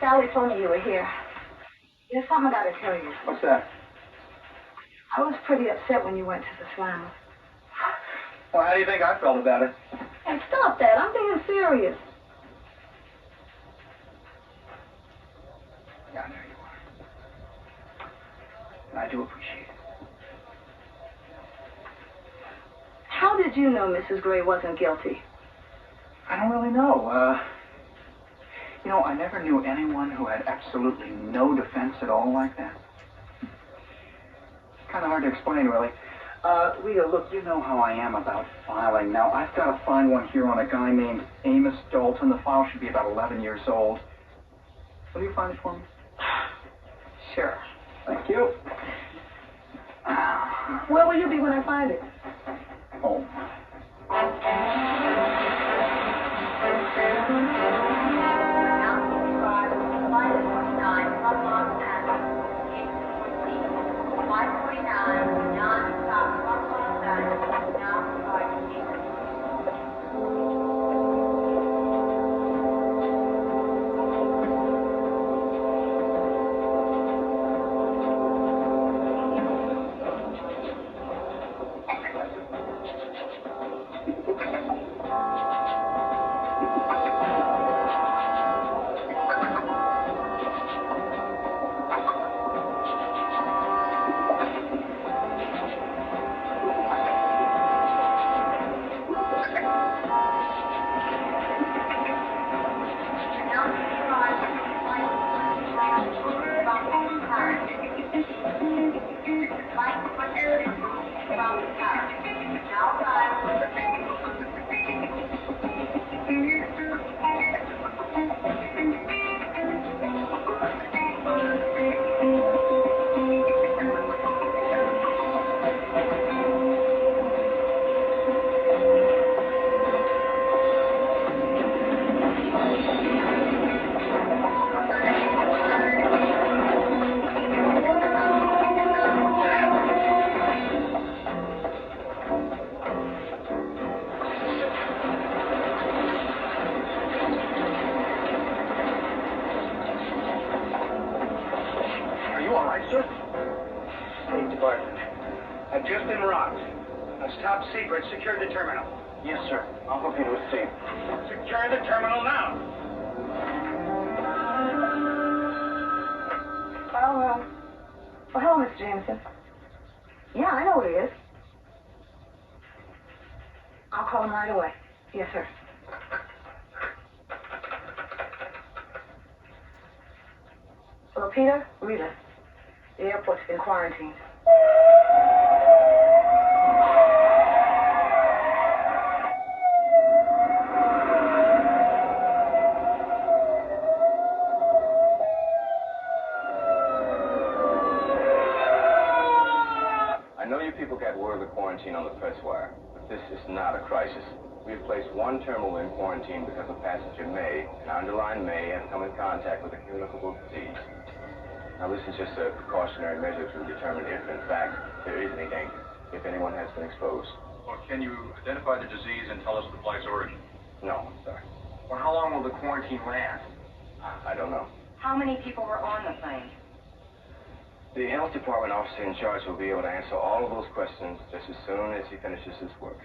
Sally told me you were here. There's something I gotta tell you. What's that? I was pretty upset when you went to the slam. Well, how do you think I felt about it? Hey, stop that. I'm being serious. Yeah, I know you are. And I do appreciate it. How did you know Mrs. Gray wasn't guilty? I don't really know. You know, I never knew anyone who had absolutely no defense at all like that. It's kind of hard to explain, really. Rita, look, you know how I am about filing. Now, I've got to find one here on a guy named Amos Dalton. The file should be about 11 years old. Will you find it for me? Sure. Thank you. Where will you be when I find it? Home. Top secret. Secure the terminal. Yes, sir. I'll help you to a safe. Secure the terminal now. Well, hello, Mr. Jameson. Yeah, I know what it is. I'll call him right away. Yes, sir. Hello, Peter? Rita. The airport's been quarantined. People got word of the quarantine on the press wire, but this is not a crisis. We have placed one terminal in quarantine because a passenger may, and underline may, have come in contact with a communicable disease. Now this is just a precautionary measure to determine if, in fact, there is any danger, if anyone has been exposed. Well, can you identify the disease and tell us the flight's origin? No, I'm sorry. Well, how long will the quarantine last? I don't know. How many people were on the plane? The health department officer in charge will be able to answer all of those questions just as soon as he finishes his work.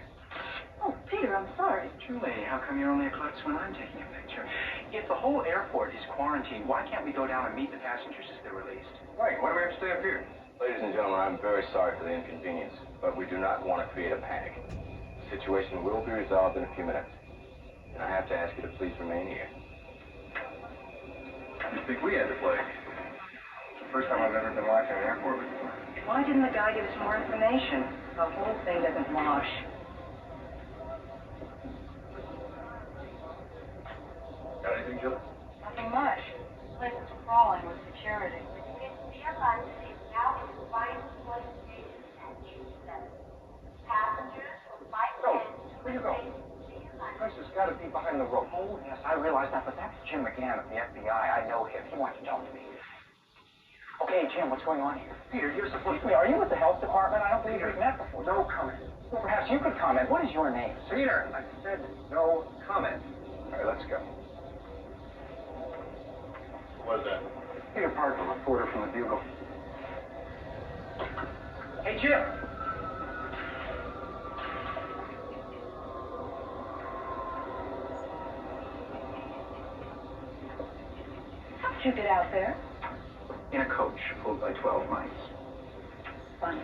Oh, Peter, I'm sorry. Julie, how come you're only at Klutz when I'm taking a picture? If the whole airport is quarantined, why can't we go down and meet the passengers as they're released? Right, why do we have to stay up here? Ladies and gentlemen, I'm very sorry for the inconvenience, but we do not want to create a panic. The situation will be resolved in a few minutes, and I have to ask you to please remain here. You think we had the plague? First time I've ever been locked in an airport before. Why didn't the guy give us more information? The whole thing doesn't wash. Got anything, Jill? Nothing much. The place is crawling with security. It's nearby is now in flight station at 87. Passengers will flight Where you go? The place has got to be behind the rope. Oh, yes, I realize that, but that's Jim McGann of the FBI. I know him. He wants to talk to me. Okay, Jim, what's going on here? Peter, you're supposed to... Are you with the health department? I don't believe we've met before. No comment. Well, perhaps you could comment. What is your name? Peter, I said no comment. All right, let's go. What was that? Peter Parker, reporter from the Bugle. Hey, Jim. How did you get out there? In a coach pulled by 12 mice. Fun.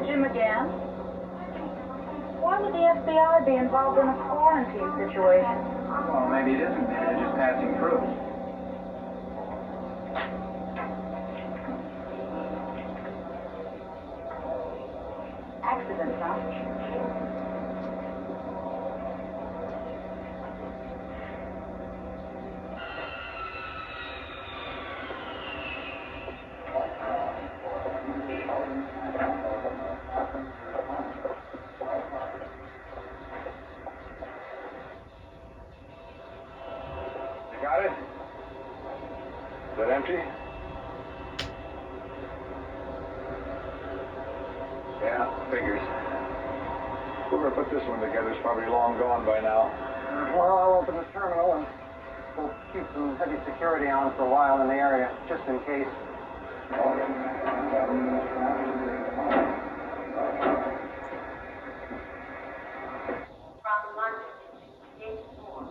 Jim again. Why would the FBI be involved in a quarantine situation? Well, maybe it isn't. Maybe they're just passing through. Accident, huh? You got it? Is it empty? Yeah, figures. Whoever put this one together is probably long gone by now. Well, I'll open the terminal and we'll keep some heavy security on for a while in the area, just in case. From London, James Moore.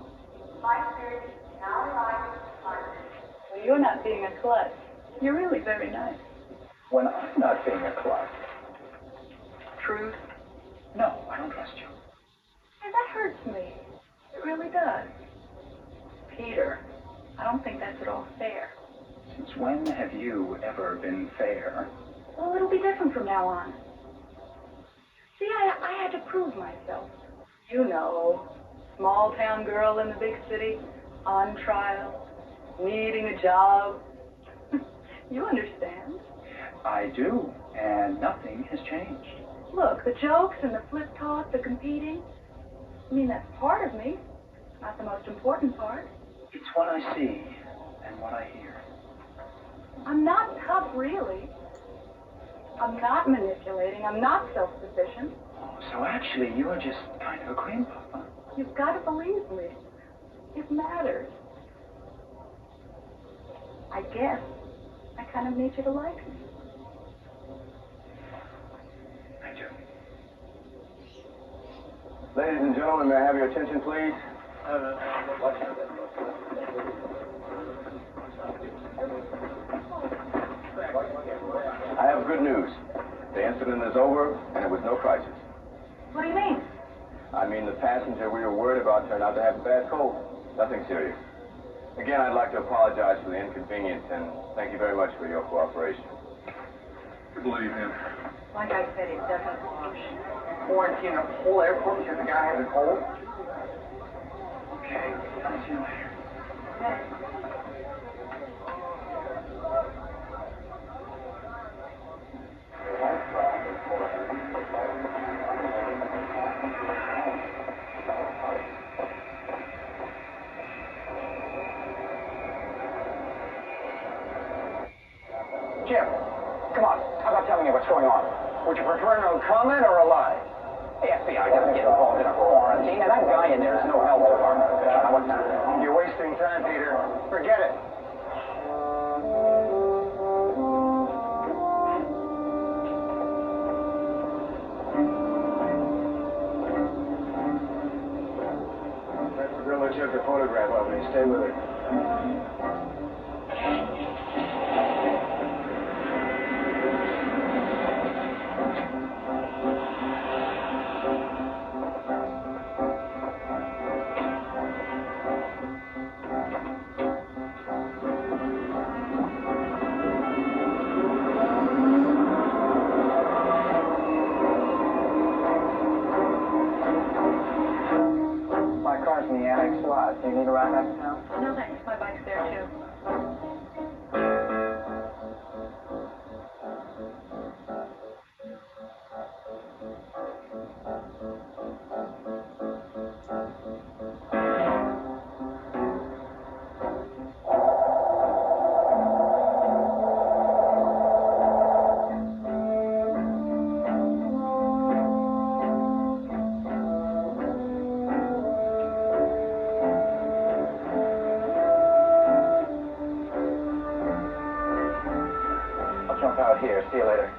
Flight 30 now arriving in London. Well, you're not being a klutz. You're really very nice. When I'm not being a klutz. Truth? No, I don't trust you. And that hurts me. It really does. Peter, I don't think that's at all fair. Since when have you ever been fair? Well, it'll be different from now on. See, I had to prove myself. You know, small town girl in the big city, on trial, needing a job. You understand. I do, and nothing has changed. Look, the jokes and the flip talk, the competing, I mean, that's part of me. Not the most important part. It's what I see and what I hear. I'm not tough, really. I'm not manipulating. I'm not self-sufficient. Oh, so actually, you're just kind of a cream puff, huh? You've got to believe me. It matters. I guess I kind of need you to like me. I do. Ladies and gentlemen, may I have your attention, please? I have good news. The incident is over, and it was no crisis. What do you mean? I mean, the passenger we were worried about turned out to have a bad cold. Nothing serious. Again, I'd like to apologize for the inconvenience, and thank you very much for your cooperation. I believe him. Like I said, it doesn't wash. Quarantine a whole airport because the guy has a cold? Okay, I'll see you later. Jim, come on. How about telling me what's going on? Would you prefer no comment or a lie? The FBI doesn't get involved in a quarantine, and that guy in there is no health department official. Now, what's that? You're wasting time, Peter. Forget it. That's the girl that took the photograph of me. Stay with her. My car's in the annex lot. Do you need a ride back to town? No, See you later.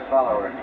Follow her.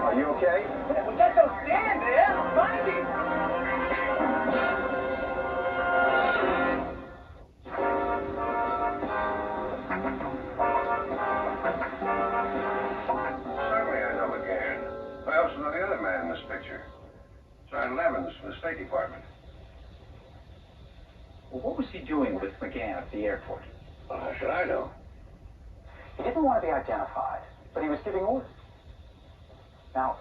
Are you okay? Well, just don't stand there. Find him. Certainly I know McGann. I also know the other man in this picture. John Lemons from the State Department. Well, what was he doing with McGann at the airport? Well, how should I know? He didn't want to be identified, but he was giving orders. Now,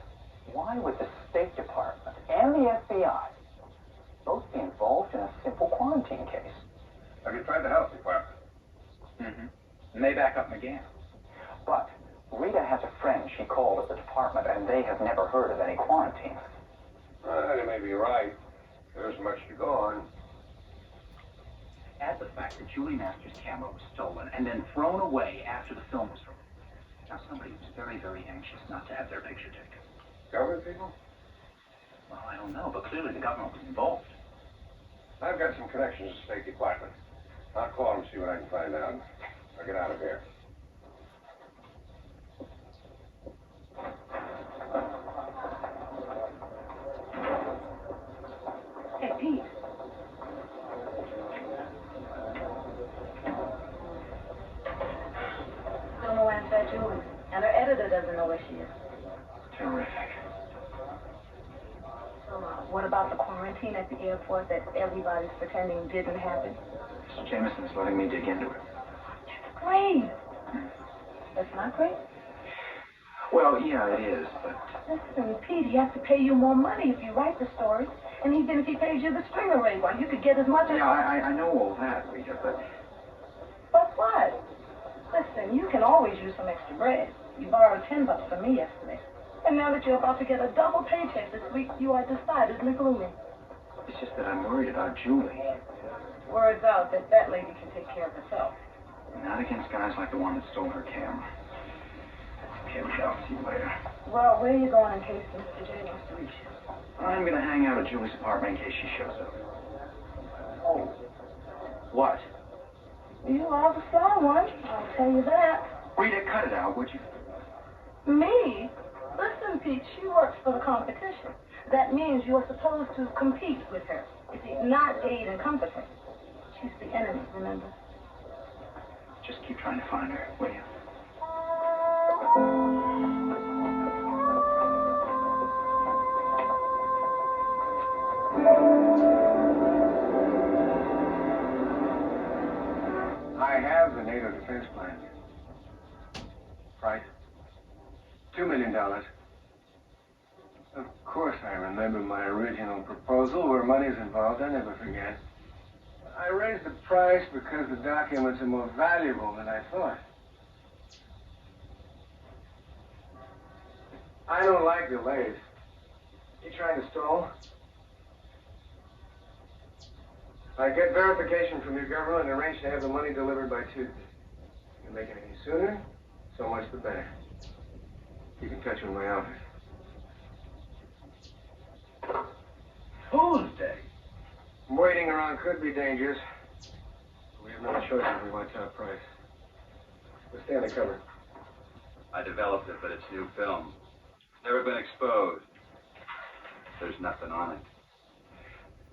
why would the State Department and the FBI both be involved in a simple quarantine case? Have you tried the health department? Mm-hmm. And they back up McGann. But Rita has a friend she called at the department, and they have never heard of any quarantine. You may be right. There isn't much to go on. Add the fact that Julie Masters' camera was stolen and then thrown away after the film was released. Now, somebody was very, very anxious not to have their picture taken. Government people? Well, I don't know, but clearly the government was involved. I've got some connections to the State Department. I'll call them and see what I can find out. I'll get out of here. Hey, Pete. Still no answer at Julie. And her editor doesn't know where she is. Terrific. So, what about the quarantine at the airport that everybody's pretending didn't happen? Mr. Jameson's letting me dig into it. That's great. That's not great? Well, yeah, it is, but... Listen, Pete, he has to pay you more money if you write the story. And even if he pays you the stringer rate, well, you could get as much as... Yeah, I know all that, Rita, but... But what? Listen, you can always use some extra bread. You borrowed $10 from me yesterday. And now that you're about to get a double paycheck this week, you are decidedly gloomy. It's just that I'm worried about Julie. Word's out that that lady can take care of herself. Not against guys like the one that stole her camera. Okay, I'll see you later. Well, where are you going in case Mr. J wants to reach you? I'm gonna hang out at Julie's apartment in case she shows up. Oh. What? You are the sly one, I'll tell you that. Rita, cut it out, would you? Me? Listen, Pete, she works for the competition. That means you're supposed to compete with her. You see, not aid and comfort her. She's the enemy, remember? Just keep trying to find her, will you? I have the NATO defense plan. Price? $2 million. Of course I remember my original proposal. Where money's involved, I never forget. I raised the price because the documents are more valuable than I thought. I don't like delays. You trying to stall? I get verification from your government and arrange to have the money delivered by Tuesday. You can make it any sooner, so much the better. Keep in touch with my office. Tuesday? Waiting around could be dangerous. We have no choice if we want top price. Let's stay undercover. I developed it, but it's new film. It's never been exposed. There's nothing on it.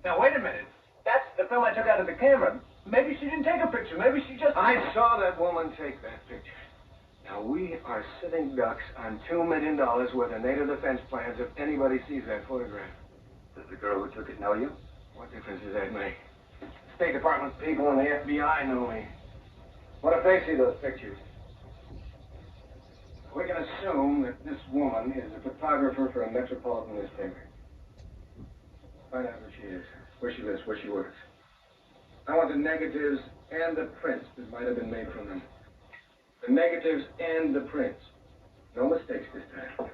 Now, wait a minute. That's the film I took out of the camera. Maybe she didn't take a picture. Maybe she just... I saw that woman take that picture. Now, we are sitting ducks on $2 million worth of NATO defense plans if anybody sees that photograph. Does the girl who took it know you? What difference does that make? State Department people and the FBI know me. What if they see those pictures? We can assume that this woman is a photographer for a metropolitan newspaper. Find out who she is, where she lives, where she works. I want the negatives and the prints that might have been made from them. The negatives and the prints. No mistakes this time.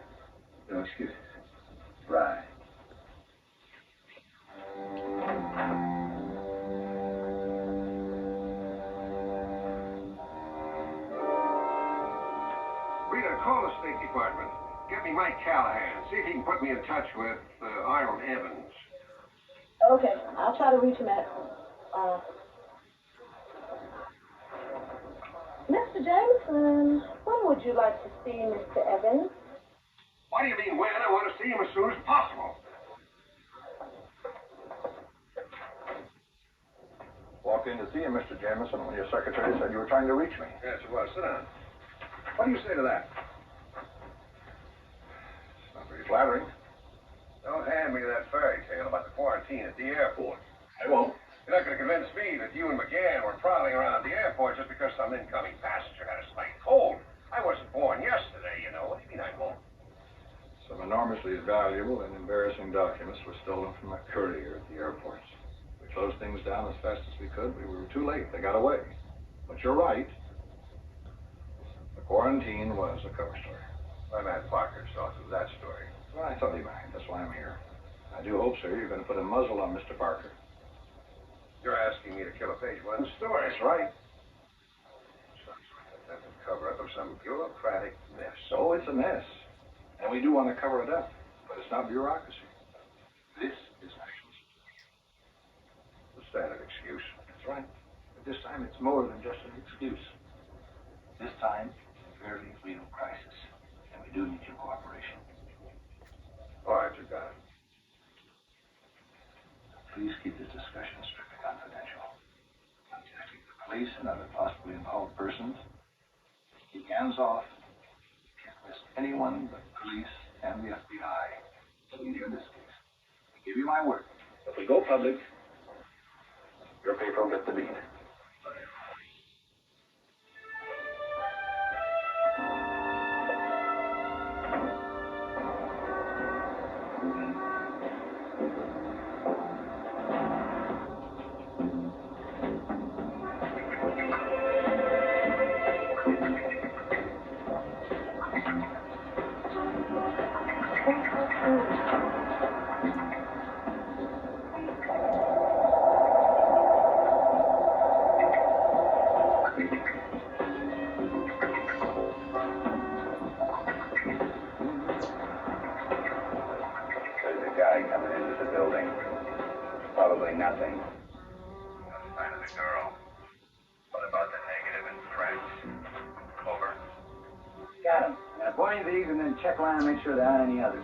No excuses. Right. Rita, call the State Department. Get me Mike Callahan. See if he can put me in touch with Hiram Evans. Okay, I'll try to reach him at, Mr. Jameson, when would you like to see Mr. Evans? What do you mean when? I want to see him as soon as possible. Walked in to see you, Mr. Jameson, when your secretary said you were trying to reach me. Yes, it was. Sit down. What do you say to that? It's not very flattering. Don't hand me that fairy tale about the quarantine at the airport. I won't. You're not going to convince me that you and McGann were prowling around the airport just because some incoming passenger had a slight cold. I wasn't born yesterday, you know. What do you mean I won't? Some enormously valuable and embarrassing documents were stolen from a courier at the airports. We closed things down as fast as we could. We were too late. They got away. But you're right. The quarantine was a cover story. My man Parker saw through that story. Well, I thought he might. That's why I'm here. I do hope, sir, you're going to put a muzzle on Mr. Parker. You're asking me to kill a page one story. That's right. That's a cover-up of some bureaucratic mess. So it's a mess. And we do want to cover it up. But it's not bureaucracy. This is national security. The standard excuse. That's right. But this time it's more than just an excuse. This time, a very real crisis. And we do need your cooperation. All right, you got it. Please keep this discussion strictly confidential. Contacting the police and other possibly involved persons. Keep hands off. Can't risk anyone but police and the FBI. In this case, I give you my word. If we go public, your paper will get the beat. Coming into the building. Probably nothing. No sign of the girl. What about that? Got them. I'm gonna put in these and then check around and make sure there aren't any others.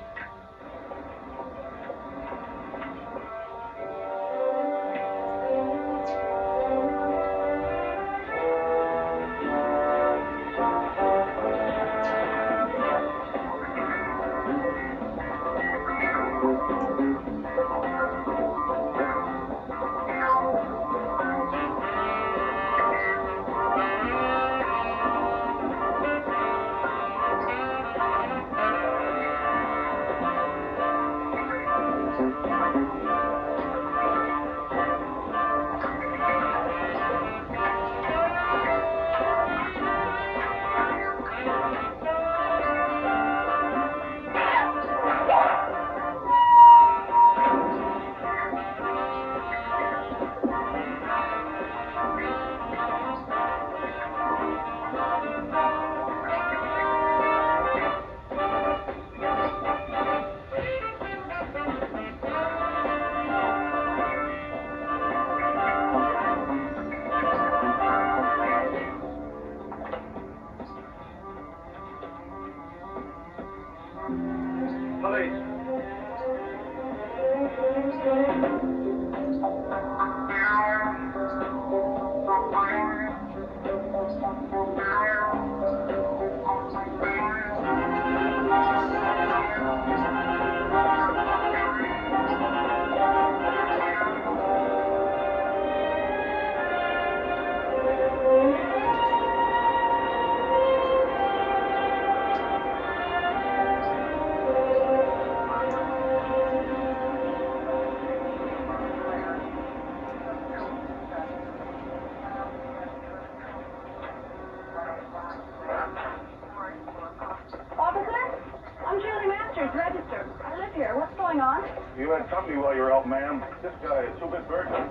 You had company while you were out, ma'am. This guy is two-bit burglar.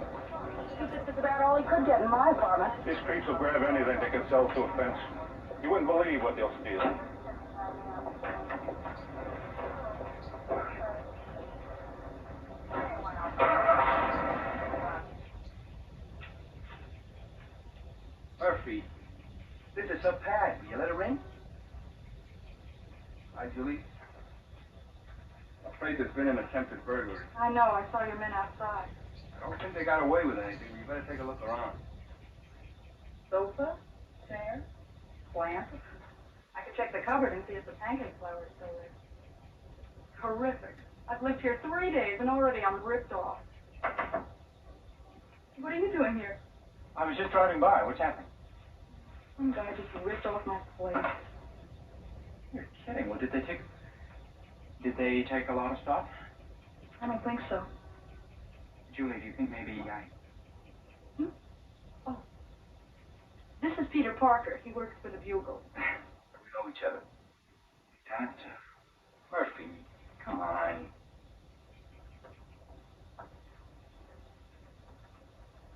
It's about all he could get in my apartment. These creeps will grab anything they can sell to a fence. You wouldn't believe what they'll steal. Murphy, this is her pad. Will you let her ring? Hi, Julie. I'm afraid there's been an attempted burglary. I know. I saw your men outside. I don't think they got away with anything. You better take a look around. Sofa, chair, plant. I could check the cupboard and see if the pancake flour is still there. Horrific. I've lived here 3 days and already I'm ripped off. What are you doing here? I was just driving by. What's happening? Some guy just ripped off my plate. You're kidding. Well, did they take a lot of stuff? I don't think so. Julie, do you think maybe Oh. This is Peter Parker. He works for the Bugle. We know each other. Lieutenant Murphy, come on.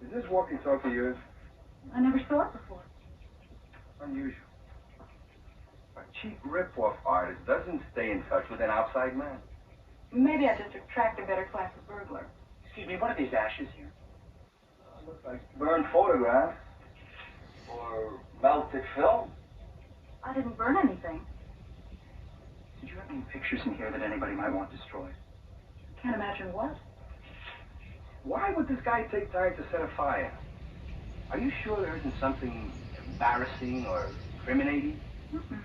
Is this walkie-talkie yours? I never saw it before. Unusual. A cheap rip-off artist doesn't stay in touch with an outside man. Maybe I just attract a better class of burglar. Excuse me, what are these ashes here? Looks like burned photographs. Or melted film. I didn't burn anything. Did you have any pictures in here that anybody might want destroyed? Can't imagine what. Why would this guy take time to set a fire? Are you sure there isn't something embarrassing or incriminating? Mm-mm.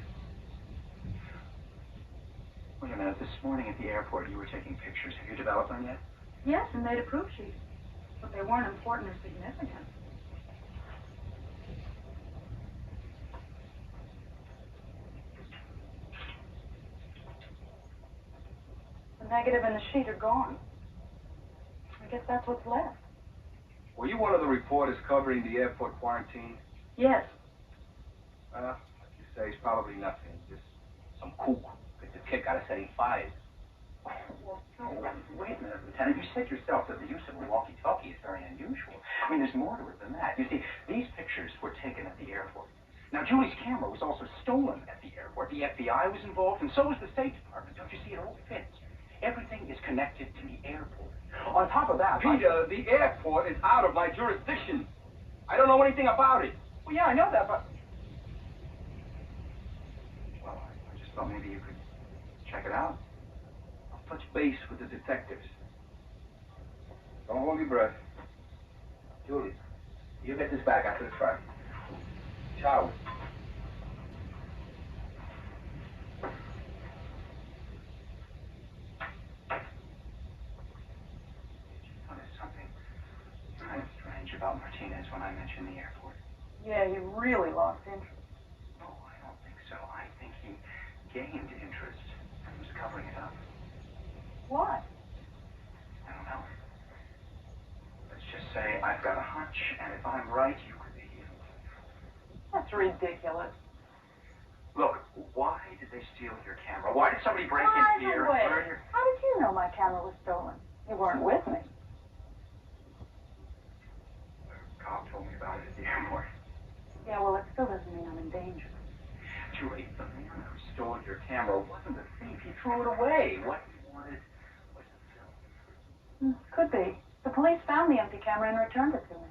Wait a minute. This morning at the airport, you were taking pictures. Have you developed them yet? Yes, and made a proof sheet. But they weren't important or significant. The negative and the sheet are gone. I guess that's what's left. Were you one of the reporters covering the airport quarantine? Yes. Like you say, it's probably nothing. Just some kook gets a kick out of setting fires. Well, no, wait a minute, Lieutenant. You said yourself that the use of a walkie-talkie is very unusual. I mean, there's more to it than that. You see, these pictures were taken at the airport. Now, Julie's camera was also stolen at the airport. The FBI was involved, and so was the State Department. Don't you see? It all fits. Everything is connected to the airport. On top of that, Peter, the airport is out of my jurisdiction. I don't know anything about it. Well, yeah, I know that, but... Well, thought maybe you could check it out. I'll touch base with the detectives. Don't hold your breath. Julie, you get this back after the trial. Ciao. Noticed something kind of strange about Martinez when I mentioned the airport. Yeah, he really lost interest. No, I don't think so. I think he gained interest and was covering it up. Why? I don't know. Let's just say I've got a hunch, and if I'm right, you could be in. That's ridiculous. Look, why did they steal your camera? Why did somebody break By in here the and way, burn your... how did you know my camera was stolen? You weren't with me. The cop told me about it at the airport. Yeah, well, it still doesn't mean I'm in danger. Julie, the man who stole your camera wasn't a thief. He threw it away. What he wanted was the film. Could be. The police found the empty camera and returned it to me.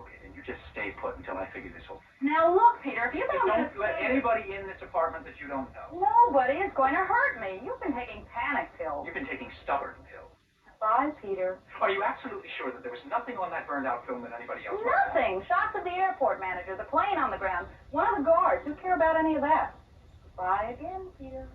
Okay, then you just stay put until I figure this whole thing. Now look, Peter, if you think I'm Don't let anybody in this apartment that you don't know. Nobody is going to hurt me. You've been taking panic pills. You've been taking stubborn pills. Bye, Peter. Are you absolutely sure that there was nothing on that burned out film that anybody else Nothing. Shots of the airport manager, the plane on the ground, one of the guards. Who care about any of that? Bye again, Peter.